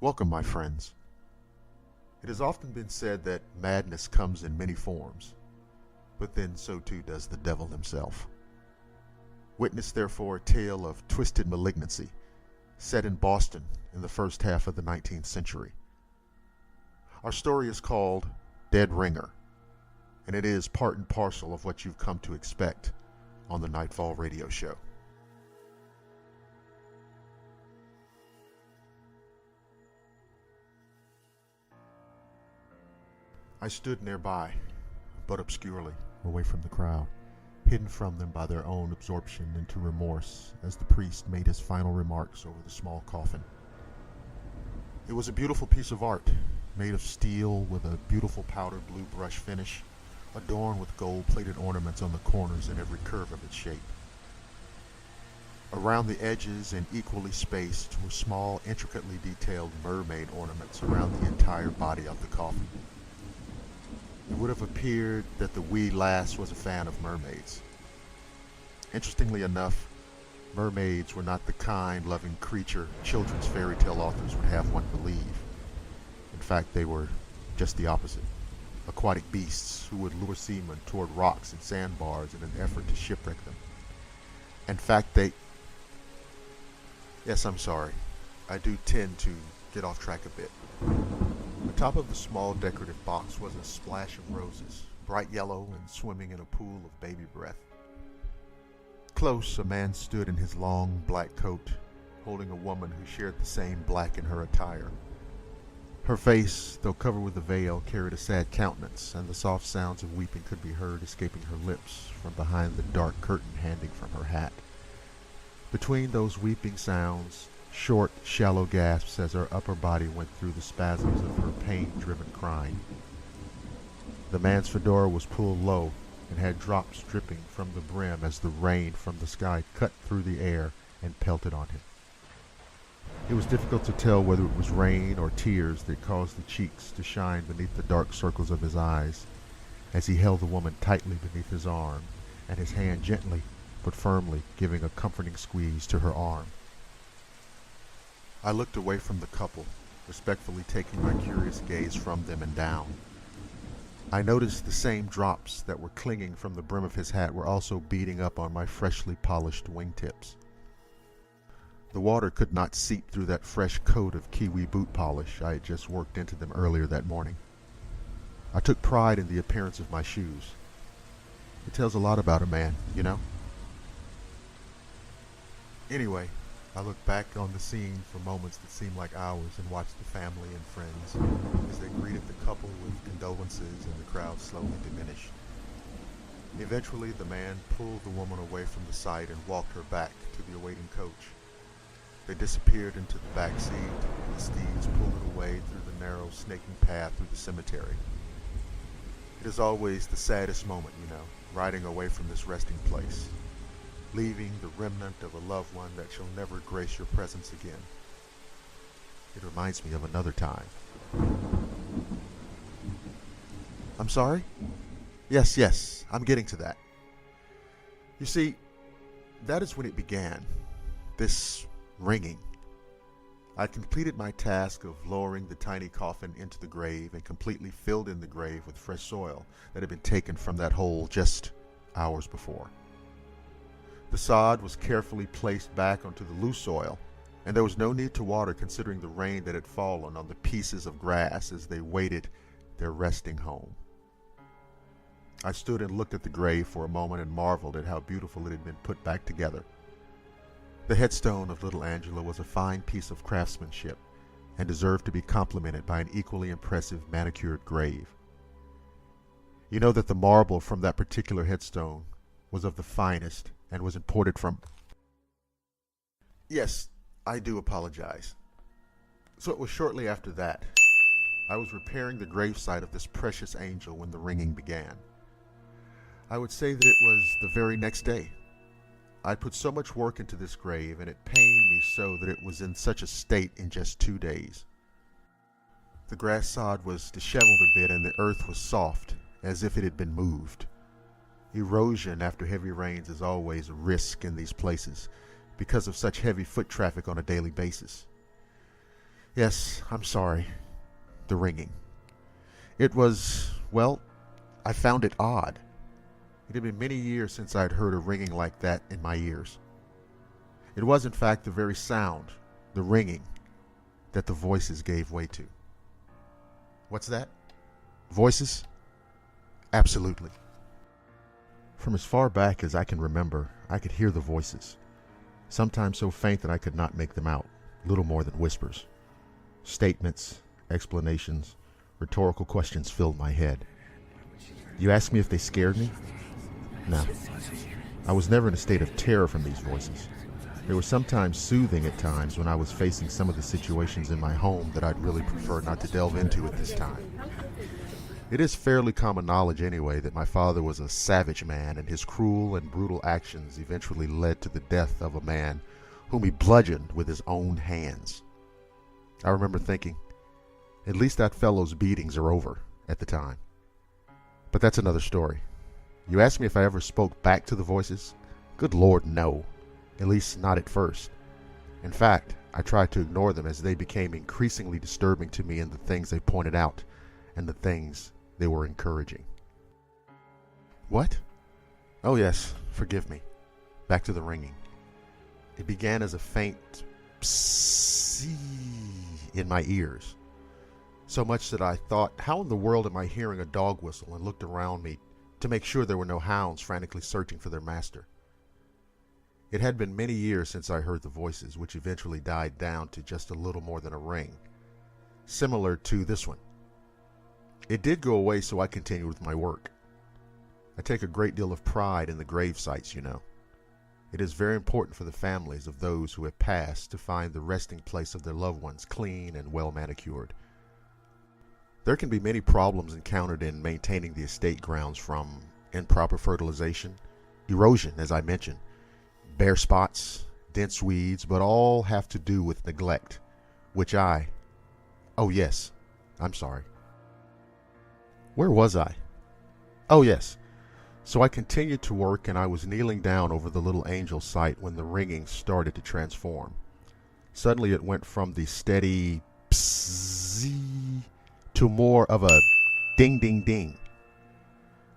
Welcome, my friends. It has often been said that madness comes in many forms, but then so too does the devil himself. Witness therefore a tale of twisted malignancy set in Boston in the first half of the 19th century. Our story is called Dead Ringer, and it is part and parcel of what you've come to expect on the Nightfall radio show. I stood nearby, but obscurely, away from the crowd, hidden from them by their own absorption into remorse as the priest made his final remarks over the small coffin. It was a beautiful piece of art, made of steel with a beautiful powder blue brush finish, adorned with gold-plated ornaments on the corners and every curve of its shape. Around the edges and equally spaced were small, intricately detailed mermaid ornaments around the entire body of the coffin. It would have appeared that the wee lass was a fan of mermaids. Interestingly enough, mermaids were not the kind, loving creature children's fairy tale authors would have one believe. In fact, they were just the opposite. Aquatic beasts who would lure seamen toward rocks and sandbars in an effort to shipwreck them. In fact, Yes, I'm sorry. I do tend to get off track a bit. Atop of the small decorative box was a splash of roses, bright yellow and swimming in a pool of baby breath. Close, a man stood in his long black coat, holding a woman who shared the same black in her attire. Her face, though covered with a veil, carried a sad countenance, and the soft sounds of weeping could be heard escaping her lips from behind the dark curtain hanging from her hat. Between those weeping sounds, short, shallow gasps as her upper body went through the spasms of her pain-driven crying. The man's fedora was pulled low and had drops dripping from the brim as the rain from the sky cut through the air and pelted on him. It was difficult to tell whether it was rain or tears that caused the cheeks to shine beneath the dark circles of his eyes as he held the woman tightly beneath his arm and his hand gently but firmly giving a comforting squeeze to her arm. I looked away from the couple, respectfully taking my curious gaze from them and down. I noticed the same drops that were clinging from the brim of his hat were also beating up on my freshly polished wingtips. The water could not seep through that fresh coat of kiwi boot polish I had just worked into them earlier that morning. I took pride in the appearance of my shoes. It tells a lot about a man, you know? Anyway, I looked back on the scene for moments that seemed like hours and watched the family and friends as they greeted the couple with condolences and the crowd slowly diminished. Eventually, the man pulled the woman away from the site and walked her back to the awaiting coach. They disappeared into the back seat, and the steeds pulled it away through the narrow, snaking path through the cemetery. It is always the saddest moment, you know, riding away from this resting place, leaving the remnant of a loved one that shall never grace your presence again. It reminds me of another time. I'm sorry? Yes, I'm getting to that. You see, that is when it began, this ringing. I completed my task of lowering the tiny coffin into the grave and completely filled in the grave with fresh soil that had been taken from that hole just hours before. The sod was carefully placed back onto the loose soil, and there was no need to water considering the rain that had fallen on the pieces of grass as they waited their resting home. I stood and looked at the grave for a moment and marveled at how beautiful it had been put back together. The headstone of little Angela was a fine piece of craftsmanship and deserved to be complimented by an equally impressive manicured grave. You know that the marble from that particular headstone was of the finest and was imported from... Yes, I do apologize. So it was shortly after that. I was repairing the gravesite of this precious angel when the ringing began. I would say that it was the very next day. I put so much work into this grave, and it pained me so that it was in such a state in just 2 days. The grass sod was disheveled a bit, and the earth was soft, as if it had been moved. Erosion after heavy rains is always a risk in these places, because of such heavy foot traffic on a daily basis. Yes, I'm sorry. The ringing. It was, well, I found it odd. It had been many years since I had heard a ringing like that in my ears. It was, in fact, the very sound, the ringing, that the voices gave way to. What's that? Voices? Absolutely. From as far back as I can remember, I could hear the voices, sometimes so faint that I could not make them out, little more than whispers. Statements, explanations, rhetorical questions filled my head. You ask me if they scared me? No. I was never in a state of terror from these voices. They were sometimes soothing at times when I was facing some of the situations in my home that I'd really prefer not to delve into at this time. It is fairly common knowledge anyway that my father was a savage man, and his cruel and brutal actions eventually led to the death of a man whom he bludgeoned with his own hands. I remember thinking, at least that fellow's beatings are over at the time. But that's another story. You ask me if I ever spoke back to the voices? Good Lord, no. At least not at first. In fact, I tried to ignore them as they became increasingly disturbing to me in the things they pointed out and the things they were encouraging. What? Oh yes, forgive me. Back to the ringing. It began as a faint psee in my ears. So much that I thought, how in the world am I hearing a dog whistle, and looked around me to make sure there were no hounds frantically searching for their master. It had been many years since I heard the voices, which eventually died down to just a little more than a ring, similar to this one. It did go away, so I continued with my work. I take a great deal of pride in the grave sites, you know. It is very important for the families of those who have passed to find the resting place of their loved ones clean and well manicured. There can be many problems encountered in maintaining the estate grounds, from improper fertilization, erosion, as I mentioned, bare spots, dense weeds, but all have to do with neglect, which oh yes, I'm sorry. Where was I? Oh yes. So I continued to work, and I was kneeling down over the little angel site when the ringing started to transform. Suddenly it went from the steady psee to more of a ding ding ding.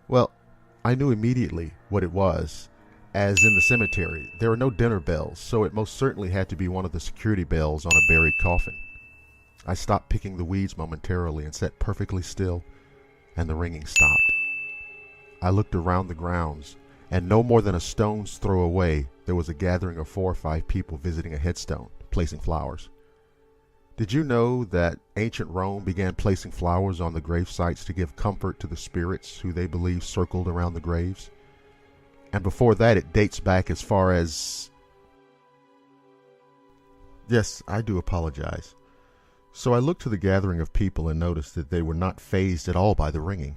Well, I knew immediately what it was, as in the cemetery there were no dinner bells, so it most certainly had to be one of the security bells on a buried coffin. I stopped picking the weeds momentarily and sat perfectly still, and the ringing stopped. I looked around the grounds, and no more than a stone's throw away there was a gathering of 4 or 5 people visiting a headstone, placing flowers. Did you know that ancient Rome began placing flowers on the grave sites to give comfort to the spirits who they believed circled around the graves? And before that, it dates back as far as... Yes, I do apologize. So I looked to the gathering of people and noticed that they were not fazed at all by the ringing.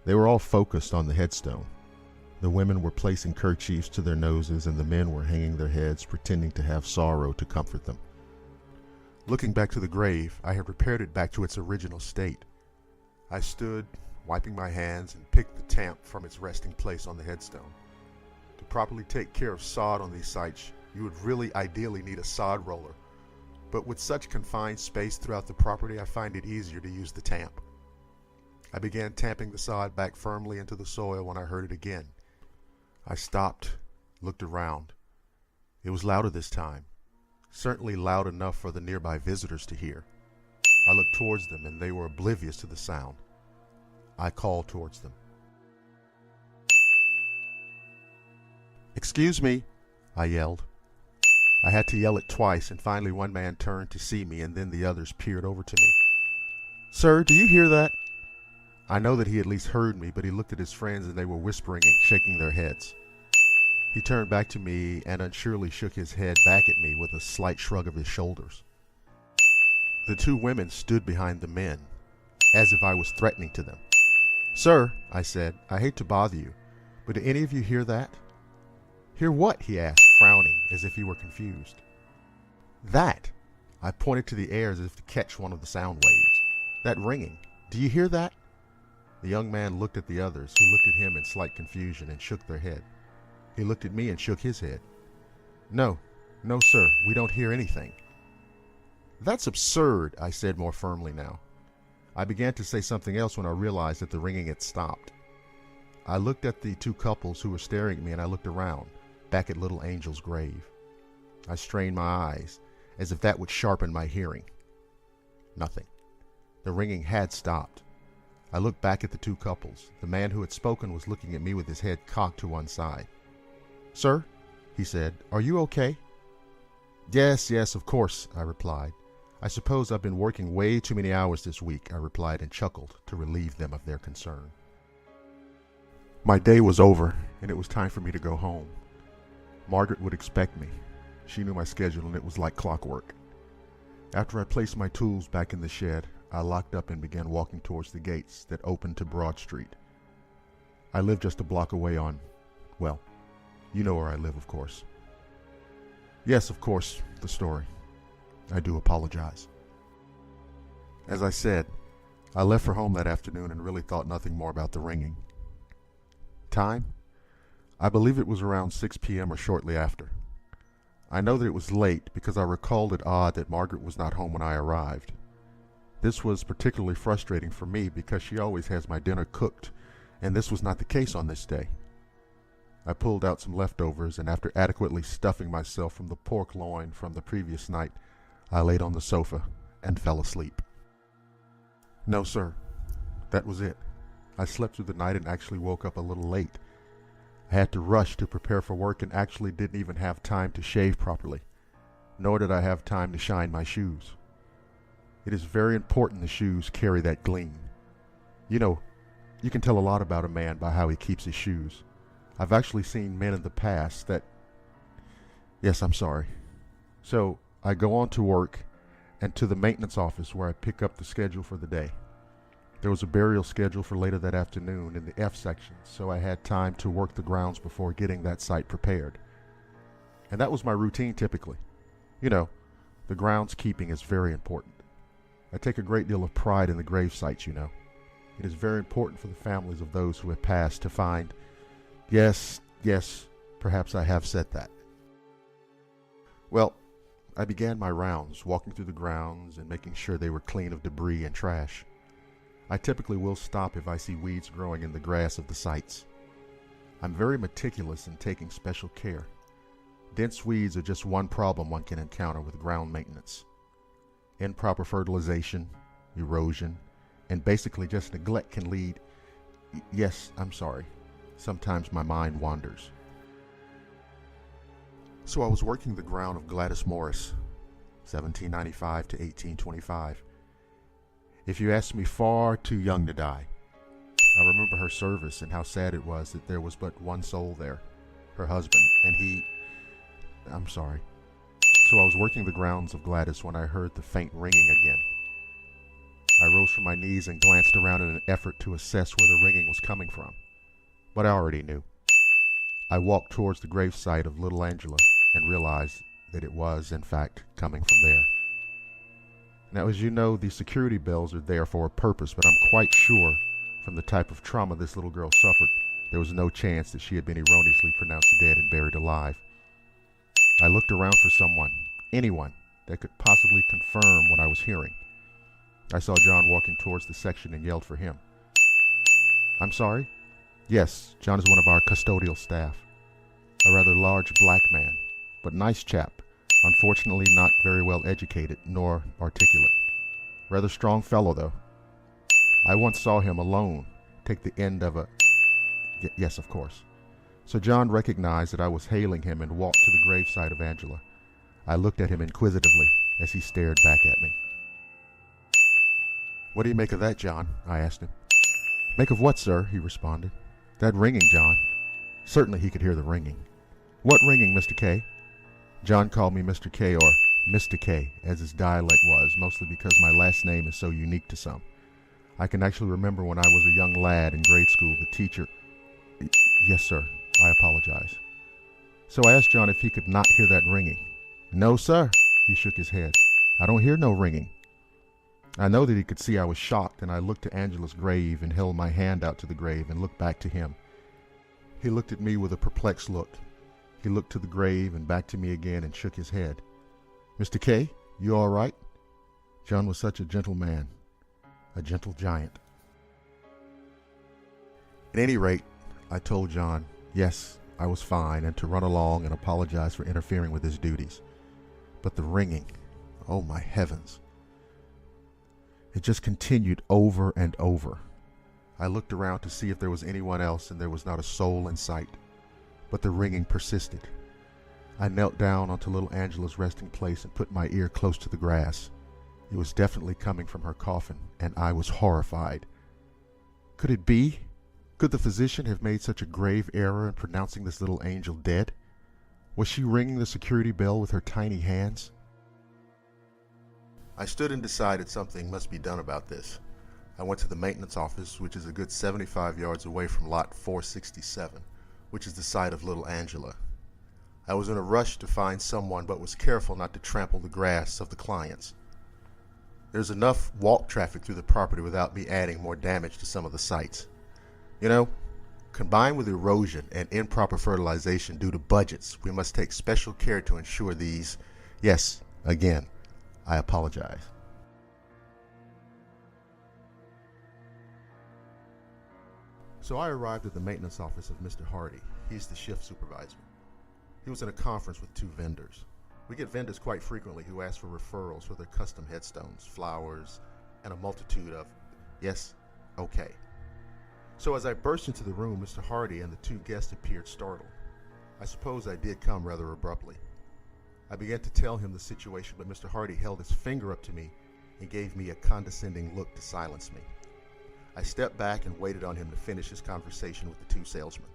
They were all focused on the headstone. The women were placing kerchiefs to their noses, and the men were hanging their heads, pretending to have sorrow to comfort them. Looking back to the grave, I had repaired it back to its original state. I stood, wiping my hands, and picked the tamp from its resting place on the headstone. To properly take care of sod on these sites, you would really ideally need a sod roller. But with such confined space throughout the property, I find it easier to use the tamp. I began tamping the sod back firmly into the soil when I heard it again. I stopped, looked around. It was louder this time, certainly loud enough for the nearby visitors to hear. I looked towards them, and they were oblivious to the sound. I called towards them. "Excuse me," I yelled. I had to yell it twice, and finally one man turned to see me, and then the others peered over to me. "Sir, do you hear that?" I know that he at least heard me, but he looked at his friends, and they were whispering and shaking their heads. He turned back to me and unsurely shook his head back at me with a slight shrug of his shoulders. The 2 women stood behind the men, as if I was threatening to them. "Sir," I said, "I hate to bother you, but do any of you hear that?" "Hear what?" he asked, frowning as if he were confused. "That." I pointed to the air as if to catch one of the sound waves. "That ringing. Do you hear that?" The young man looked at the others, who looked at him in slight confusion and shook their head. He looked at me and shook his head. No, sir, we don't hear anything." That's absurd, I said more firmly now. I began to say something else when I realized that the ringing had stopped. I looked at the two couples who were staring at me, and I looked around, back at little Angel's grave. I strained my eyes, as if that would sharpen my hearing. Nothing. The ringing had stopped. I looked back at the two couples. The man who had spoken was looking at me with his head cocked to one side. "Sir," he said, "are you okay?" Yes, of course," I replied. "I suppose I've been working way too many hours this week," I replied and chuckled to relieve them of their concern. My day was over, and it was time for me to go home. Margaret would expect me. She knew my schedule, and it was like clockwork. After I placed my tools back in the shed, I locked up and began walking towards the gates that opened to Broad Street. I live just a block away on, well, you know where I live, of course. Yes, of course, the story. I do apologize. As I said, I left for home that afternoon and really thought nothing more about the ringing. Time? I believe it was around 6 p.m. or shortly after. I know that it was late because I recalled it odd that Margaret was not home when I arrived. This was particularly frustrating for me because she always has my dinner cooked, and this was not the case on this day. I pulled out some leftovers, and after adequately stuffing myself from the pork loin from the previous night, I laid on the sofa and fell asleep. No, sir. That was it. I slept through the night and actually woke up a little late. I had to rush to prepare for work and actually didn't even have time to shave properly, nor did I have time to shine my shoes. It is very important the shoes carry that gleam. You know, you can tell a lot about a man by how he keeps his shoes. I've actually seen men in the past that... Yes, I'm sorry. So, I go on to work and to the maintenance office where I pick up the schedule for the day. There was a burial schedule for later that afternoon in the F section, so I had time to work the grounds before getting that site prepared. And that was my routine typically. You know, the groundskeeping is very important. I take a great deal of pride in the grave sites, you know. It is very important for the families of those who have passed to find... Yes, perhaps I have said that. Well, I began my rounds, walking through the grounds and making sure they were clean of debris and trash. I typically will stop if I see weeds growing in the grass of the sites. I'm very meticulous in taking special care. Dense weeds are just one problem one can encounter with ground maintenance. Improper fertilization, erosion, and basically just neglect can lead... Yes, I'm sorry. Sometimes my mind wanders. So I was working the ground of Gladys Morris, 1795 to 1825. If you ask me, far too young to die. I remember her service and how sad it was that there was but one soul there, her husband, and I'm sorry. So I was working the grounds of Gladys when I heard the faint ringing again. I rose from my knees and glanced around in an effort to assess where the ringing was coming from. But I already knew. I walked towards the gravesite of little Angela and realized that it was, in fact, coming from there. Now, as you know, the security bells are there for a purpose, but I'm quite sure from the type of trauma this little girl suffered, there was no chance that she had been erroneously pronounced dead and buried alive. I looked around for someone, anyone, that could possibly confirm what I was hearing. I saw John walking towards the section and yelled for him. I'm sorry? Yes, John is one of our custodial staff. A rather large black man, but nice chap. Unfortunately not very well educated, nor articulate. Rather strong fellow, though. I once saw him alone take the end of a... Yes, of course. So John recognized that I was hailing him and walked to the gravesite of Angela. I looked at him inquisitively as he stared back at me. What do you make of that, John? I asked him. Make of what, sir? He responded. That ringing, John. Certainly he could hear the ringing. What ringing, Mr. K? John called me Mr. K, or Mr. K, as his dialect was, mostly because my last name is so unique to some. I can actually remember when I was a young lad in grade school, the teacher... Yes, sir. I apologize. So I asked John if he could not hear that ringing. No, sir. He shook his head. I don't hear no ringing. I know that he could see I was shocked, and I looked to Angela's grave and held my hand out to the grave and looked back to him. He looked at me with a perplexed look. He looked to the grave and back to me again and shook his head. Mr. K, you all right? John was such a gentle man, a gentle giant. At any rate, I told John, yes, I was fine, and to run along and apologize for interfering with his duties. But the ringing, oh my heavens. It just continued over and over. I looked around to see if there was anyone else, and there was not a soul in sight. But the ringing persisted. I knelt down onto little Angela's resting place and put my ear close to the grass. It was definitely coming from her coffin, and I was horrified. Could it be? Could the physician have made such a grave error in pronouncing this little angel dead? Was she ringing the security bell with her tiny hands? I stood and decided something must be done about this. I went to the maintenance office, which is a good 75 yards away from lot 467, which is the site of little Angela. I was in a rush to find someone, but was careful not to trample the grass of the clients. There's enough walk traffic through the property without me adding more damage to some of the sites. You know, combined with erosion and improper fertilization due to budgets, we must take special care to ensure these, yes, again, I apologize. So I arrived at the maintenance office of Mr. Hardy. He's the shift supervisor. He was in a conference with 2 vendors. We get vendors quite frequently who ask for referrals for their custom headstones, flowers, and a multitude of, yes, okay. So as I burst into the room, Mr. Hardy and the 2 guests appeared startled. I suppose I did come rather abruptly. I began to tell him the situation, but Mr. Hardy held his finger up to me and gave me a condescending look to silence me. I stepped back and waited on him to finish his conversation with the 2 salesmen.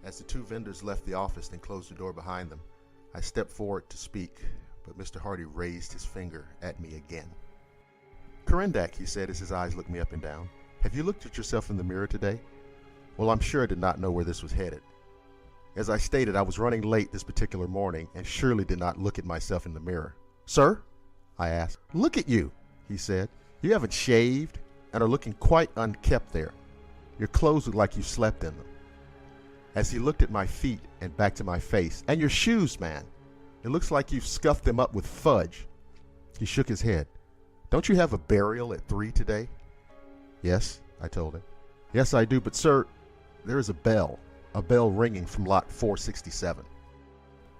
As the 2 vendors left the office and closed the door behind them, I stepped forward to speak, but Mr. Hardy raised his finger at me again. "Corindak," he said as his eyes looked me up and down, "have you looked at yourself in the mirror today?" Well, I'm sure I did not know where this was headed. As I stated, I was running late this particular morning and surely did not look at myself in the mirror. "Sir?" I asked. "Look at you," he said. "You haven't shaved and are looking quite unkempt there. Your clothes look like you slept in them." As he looked at my feet and back to my face, "And your shoes, man. It looks like you've scuffed them up with fudge." He shook his head. "Don't you have a burial at 3 today?" "Yes," I told him. "Yes, I do, but sir, there is a bell ringing from lot 467.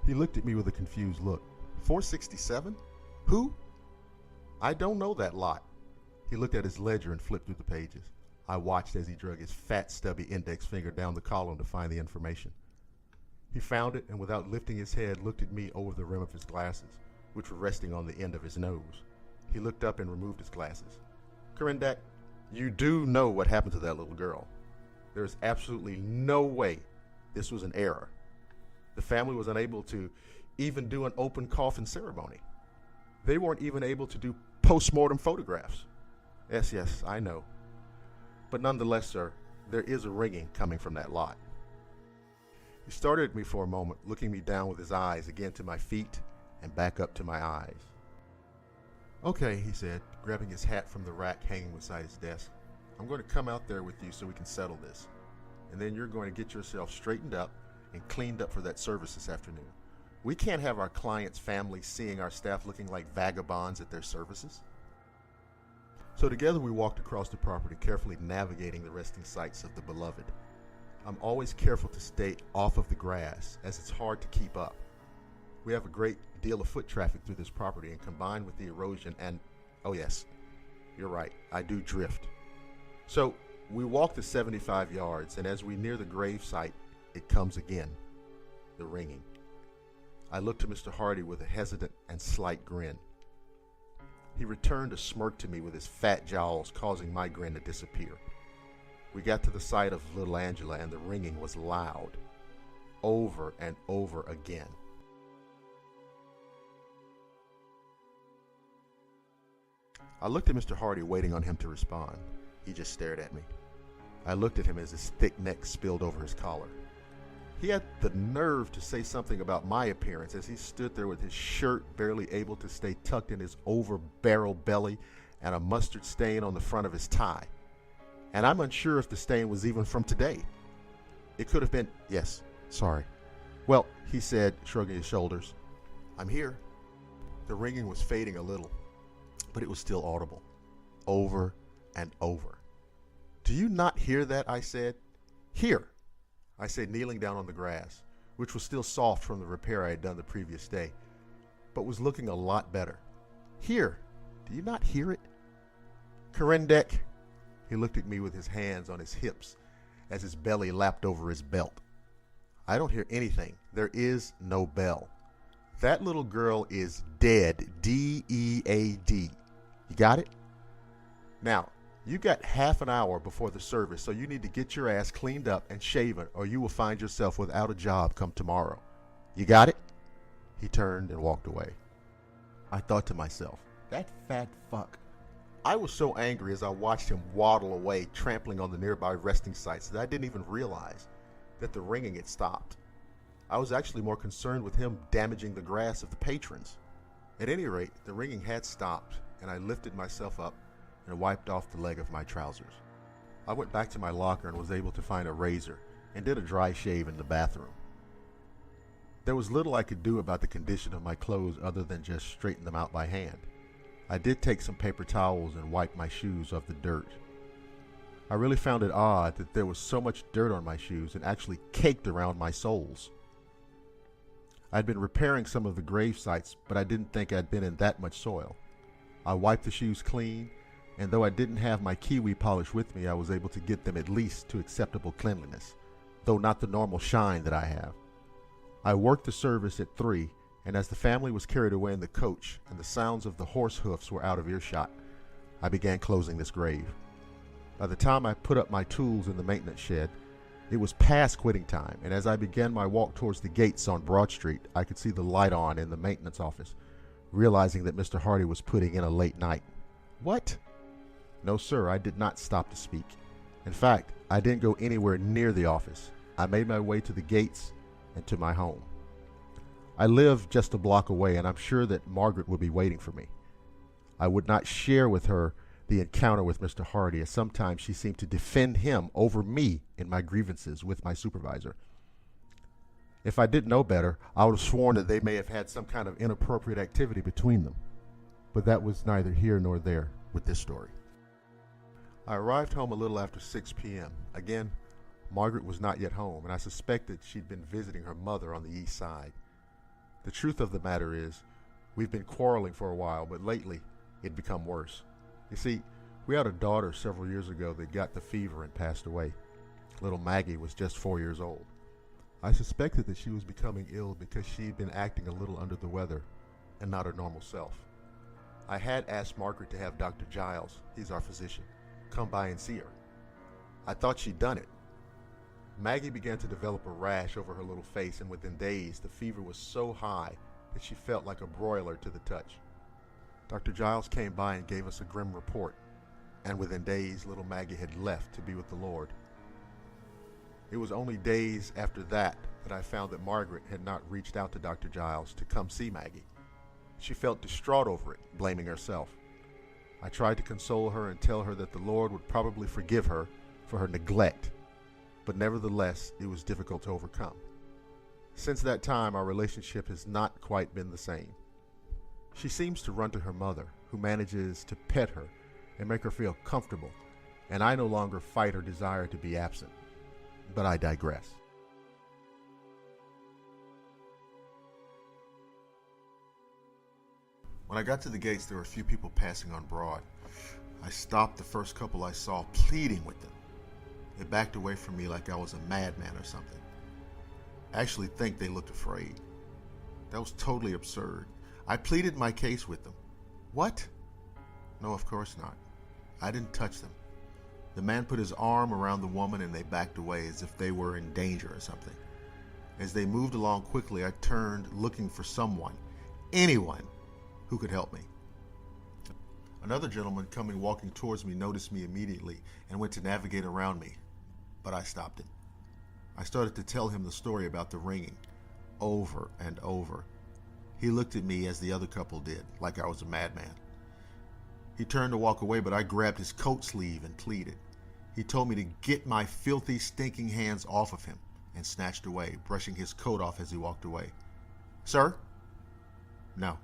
He looked at me with a confused look. 467? Who? "I don't know that lot." He looked at his ledger and flipped through the pages. I watched as he drug his fat, stubby index finger down the column to find the information. He found it and without lifting his head looked at me over the rim of his glasses, which were resting on the end of his nose. He looked up and removed his glasses. "Corindak, you do know what happened to that little girl. There is absolutely no way this was an error. The family was unable to even do an open coffin ceremony. They weren't even able to do post-mortem photographs." Yes, I know. But nonetheless, sir, there is a ringing coming from that lot." He stared at me for a moment, looking me down with his eyes again to my feet and back up to my eyes. "Okay," he said, grabbing his hat from the rack hanging beside his desk. "I'm going to come out there with you so we can settle this. And then you're going to get yourself straightened up and cleaned up for that service this afternoon. We can't have our clients' families seeing our staff looking like vagabonds at their services." So together we walked across the property, carefully navigating the resting sites of the beloved. I'm always careful to stay off of the grass, as it's hard to keep up. We have a great deal of foot traffic through this property, and combined with the erosion and, oh yes, you're right, I do drift. So we walk the 75 yards, and as we near the grave site, it comes again, the ringing. I look to Mr. Hardy with a hesitant and slight grin. He returned a smirk to me with his fat jowls, causing my grin to disappear. We got to the site of little Angela, and the ringing was loud, over and over again. I looked at Mr. Hardy, waiting on him to respond. He just stared at me. I looked at him as his thick neck spilled over his collar. He had the nerve to say something about my appearance as he stood there with his shirt barely able to stay tucked in his over-barrel belly and a mustard stain on the front of his tie. And I'm unsure if the stain was even from today. It could have been, yes, sorry. "Well," he said, shrugging his shoulders, "I'm here." The ringing was fading a little, but it was still audible, over and over. "Do you not hear that?" I said. "Here," I said, kneeling down on the grass, which was still soft from the repair I had done the previous day, but was looking a lot better. "Here, do you not hear it?" "Kerendek." He looked at me with his hands on his hips as his belly lapped over his belt. "I don't hear anything. There is no bell. That little girl is dead. D-E-A-D. You got it? Now, you got half an hour before the service, so you need to get your ass cleaned up and shaven, or you will find yourself without a job come tomorrow. You got it?" He turned and walked away. I thought to myself, that fat fuck. I was so angry as I watched him waddle away, trampling on the nearby resting sites, that I didn't even realize that the ringing had stopped. I was actually more concerned with him damaging the grass of the patrons. At any rate, the ringing had stopped, and I lifted myself up and wiped off the leg of my trousers. I went back to my locker and was able to find a razor and did a dry shave in the bathroom. There was little I could do about the condition of my clothes other than just straighten them out by hand. I did take some paper towels and wipe my shoes off the dirt. I really found it odd that there was so much dirt on my shoes and actually caked around my soles. I'd been repairing some of the grave sites, but I didn't think I'd been in that much soil. I wiped the shoes clean, and though I didn't have my kiwi polish with me, I was able to get them at least to acceptable cleanliness, though not the normal shine that I have. I worked the service at 3, and as the family was carried away in the coach and the sounds of the horse hoofs were out of earshot, I began closing this grave. By the time I put up my tools in the maintenance shed, it was past quitting time, and as I began my walk towards the gates on Broad Street, I could see the light on in the maintenance office, realizing that Mr. Hardy was putting in a late night. "What?" No, sir, I did not stop to speak. In fact, I didn't go anywhere near the office. I made my way to the gates and to my home. I live just a block away, and I'm sure that Margaret would be waiting for me. I would not share with her the encounter with Mr. Hardy, as sometimes she seemed to defend him over me in my grievances with my supervisor. If I didn't know better, I would have sworn that they may have had some kind of inappropriate activity between them. But that was neither here nor there with this story. I arrived home a little after 6 p.m. Again, Margaret was not yet home, and I suspected she'd been visiting her mother on the east side. The truth of the matter is, we've been quarreling for a while, but lately it'd become worse. You see, we had a daughter several years ago that got the fever and passed away. Little Maggie was just 4 years old. I suspected that she was becoming ill because she'd been acting a little under the weather and not her normal self. I had asked Margaret to have Dr. Giles, he's our physician, come by and see her. I thought she'd done it. Maggie began to develop a rash over her little face, and within days the fever was so high that she felt like a broiler to the touch. Dr. Giles came by and gave us a grim report, and within days little Maggie had left to be with the Lord. It was only days after that I found that Margaret had not reached out to Dr. Giles to come see Maggie. She felt distraught over it, blaming herself. I tried to console her and tell her that the Lord would probably forgive her for her neglect, but nevertheless it was difficult to overcome. Since that time, our relationship has not quite been the same. She seems to run to her mother, who manages to pet her and make her feel comfortable, and I no longer fight her desire to be absent. But I digress. When I got to the gates, there were a few people passing on Broad. I stopped the first couple I saw, pleading with them. They backed away from me like I was a madman or something. I actually think they looked afraid. That was totally absurd. I pleaded my case with them. What? No, of course not. I didn't touch them. The man put his arm around the woman and they backed away as if they were in danger or something. As they moved along quickly, I turned looking for someone, anyone, who could help me. Another gentleman coming walking towards me noticed me immediately and went to navigate around me, but I stopped him. I started to tell him the story about the ringing, over and over. He looked at me as the other couple did, like I was a madman. He turned to walk away, but I grabbed his coat sleeve and pleaded. He told me to get my filthy, stinking hands off of him and snatched away, brushing his coat off as he walked away. Sir? No.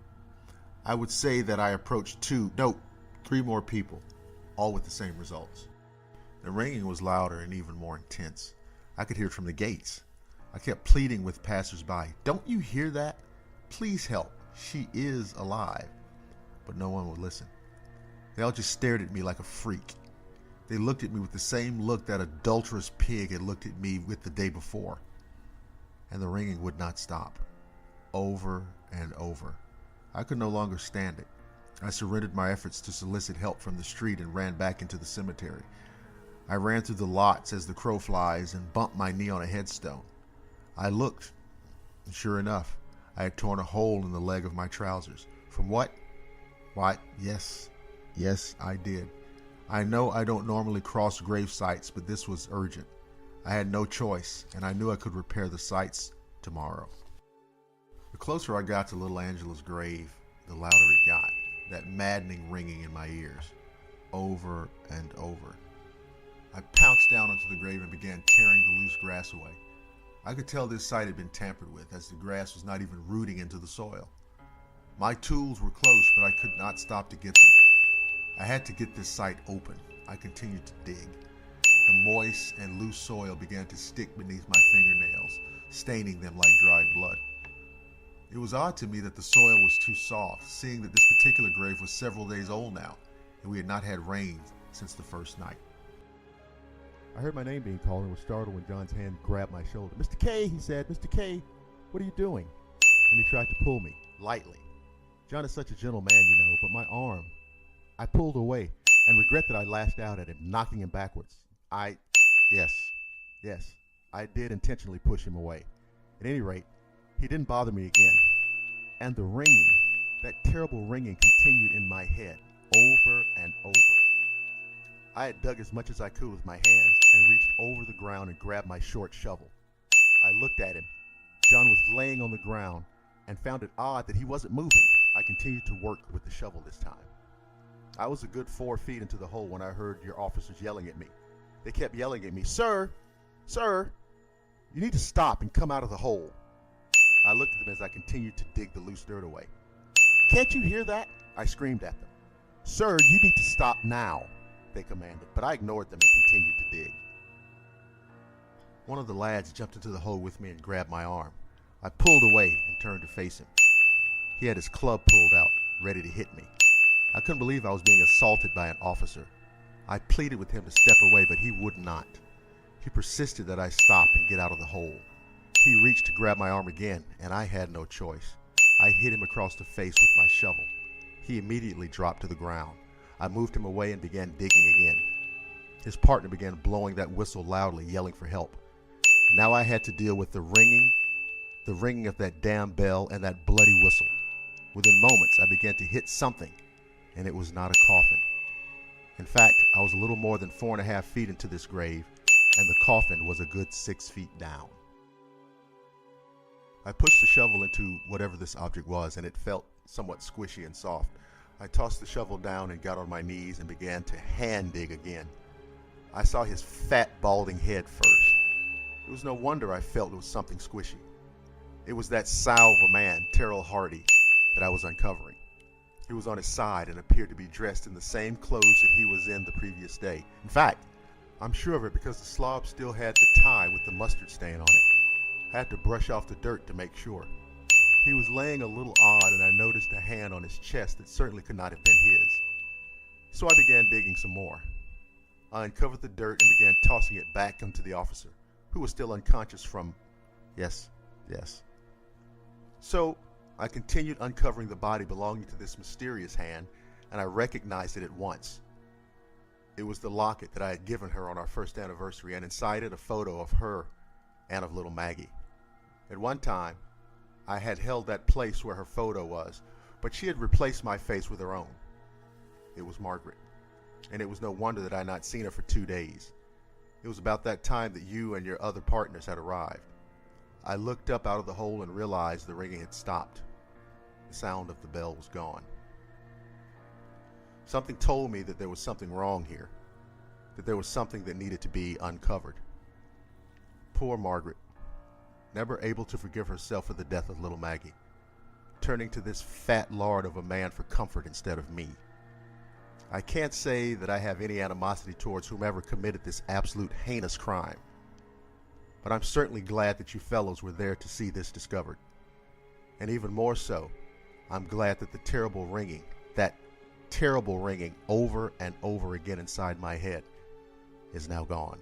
I would say that I approached three more people, all with the same results. The ringing was louder and even more intense. I could hear it from the gates. I kept pleading with passersby, "Don't you hear that? Please help. She is alive." But no one would listen. They all just stared at me like a freak. They looked at me with the same look that adulterous pig had looked at me with the day before. And the ringing would not stop. Over and over. I could no longer stand it. I surrendered my efforts to solicit help from the street and ran back into the cemetery. I ran through the lots as the crow flies and bumped my knee on a headstone. I looked, and sure enough, I had torn a hole in the leg of my trousers. From what? Why, yes, I did. I know I don't normally cross grave sites, but this was urgent. I had no choice, and I knew I could repair the sites tomorrow. The closer I got to little Angela's grave, the louder it got, that maddening ringing in my ears, over and over. I pounced down onto the grave and began tearing the loose grass away. I could tell this site had been tampered with, as the grass was not even rooting into the soil. My tools were close, but I could not stop to get them. I had to get this site open. I continued to dig. The moist and loose soil began to stick beneath my fingernails, staining them like dried blood. It was odd to me that the soil was too soft, seeing that this particular grave was several days old now, and we had not had rain since the first night. I heard my name being called and was startled when John's hand grabbed my shoulder. "Mr. K," he said, "Mr. K, what are you doing?" And he tried to pull me, lightly. John is such a gentle man, you know, but my arm. I pulled away and regret that I lashed out at him, knocking him backwards. Yes, I did intentionally push him away. At any rate, he didn't bother me again. And the ringing, that terrible ringing, continued in my head, over and over. I had dug as much as I could with my hands and reached over the ground and grabbed my short shovel. I looked at him. John was laying on the ground and found it odd that he wasn't moving. I continued to work with the shovel this time. I was a good 4 feet into the hole when I heard your officers yelling at me. They kept yelling at me, Sir, you need to stop and come out of the hole." I looked at them as I continued to dig the loose dirt away. "Can't you hear that?" I screamed at them. "Sir, you need to stop now," they commanded, but I ignored them and continued to dig. One of the lads jumped into the hole with me and grabbed my arm. I pulled away and turned to face him. He had his club pulled out, ready to hit me. I couldn't believe I was being assaulted by an officer. I pleaded with him to step away, but he would not. He persisted that I stop and get out of the hole. He reached to grab my arm again, and I had no choice. I hit him across the face with my shovel. He immediately dropped to the ground. I moved him away and began digging again. His partner began blowing that whistle loudly, yelling for help. Now I had to deal with the ringing of that damn bell and that bloody whistle. Within moments, I began to hit something, and it was not a coffin. In fact, I was a little more than 4.5 feet into this grave, and the coffin was a good 6 feet down. I pushed the shovel into whatever this object was, and it felt somewhat squishy and soft. I tossed the shovel down and got on my knees and began to hand dig again. I saw his fat, balding head first. It was no wonder I felt it was something squishy. It was that sow of a man, Terrell Hardy, that I was uncovering. He was on his side and appeared to be dressed in the same clothes that he was in the previous day. In fact, I'm sure of it because the slob still had the tie with the mustard stain on it. I had to brush off the dirt to make sure. He was laying a little odd, and I noticed a hand on his chest that certainly could not have been his. So I began digging some more. I uncovered the dirt and began tossing it back into the officer, who was still unconscious from... Yes. So I continued uncovering the body belonging to this mysterious hand, and I recognized it at once. It was the locket that I had given her on our first anniversary, and inside it a photo of her and of little Maggie. At one time, I had held that place where her photo was, but she had replaced my face with her own. It was Margaret, and it was no wonder that I had not seen her for 2 days. It was about that time that you and your other partners had arrived. I looked up out of the hole and realized the ringing had stopped. The sound of the bell was gone. Something told me that there was something wrong here, that there was something that needed to be uncovered. Poor Margaret, never able to forgive herself for the death of little Maggie. turning to this fat lard of a man for comfort instead of me. I can't say that I have any animosity towards whomever committed this absolute heinous crime, but I'm certainly glad that you fellows were there to see this discovered. And even more so, I'm glad that that terrible ringing over and over again inside my head is now gone.